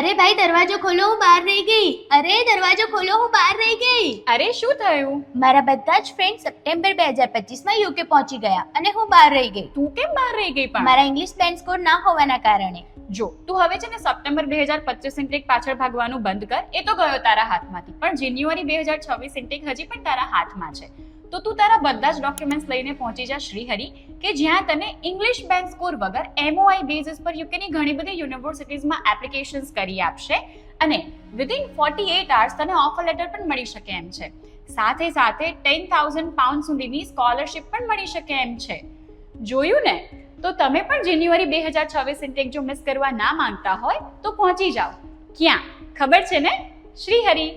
અરે ભાઈ દરવાજો ખોલો, હું બહાર રહી ગઈ. અરે દરવાજો ખોલો, હું બહાર રહી ગઈ. અરે શું થયું? મારા બધા જ ફ્રેન્ડ સપ્ટેમ્બર 2025 માં યુકે પહોંચી ગયા અને હું બહાર રહી ગઈ. તું કેમ બહાર રહી ગઈ પણ? મારા ઇંગ્લિશ બેન્ડ સ્કોર ના હોવાના કારણે. જો તું હવે છે ને સપ્ટેમ્બર 2025 ઇન્ટેક પાછળ ભાગવાનું બંધ કર. એ તો ગયો તારા હાથમાંથી, પણ જાન્યુઆરી 2026 ઇન્ટેક હજી પણ તારા હાથમાં છે. તો તું તારા બધા જ ડોક્યુમેન્ટ્સ લઈને પહોંચી જા શ્રીહરિ, કે જ્યાં તને ઇંગ્લિશ બેન્ડ સ્કોર વગર MOI બેઝિસ પર યુકેની ઘણી બધી યુનિવર્સિટીઝમાં એપ્લિકેશન્સ કરી આપશે અને વિધિન 48 hours તને ઓફર લેટર પણ મળી શકે એમ છે. સાથે સાથે 10,000 પાઉન્ડ સુધીની સ્કોલરશિપ પણ મળી શકે એમ છે. જોયું ને? તો તમે પણ જાન્યુઆરી 2026 ઇન્ટેક જો મિસ કરવા ના માંગતા હોય તો પહોંચી જાઓ. ક્યાં ખબર છે ને? શ્રીહરિ.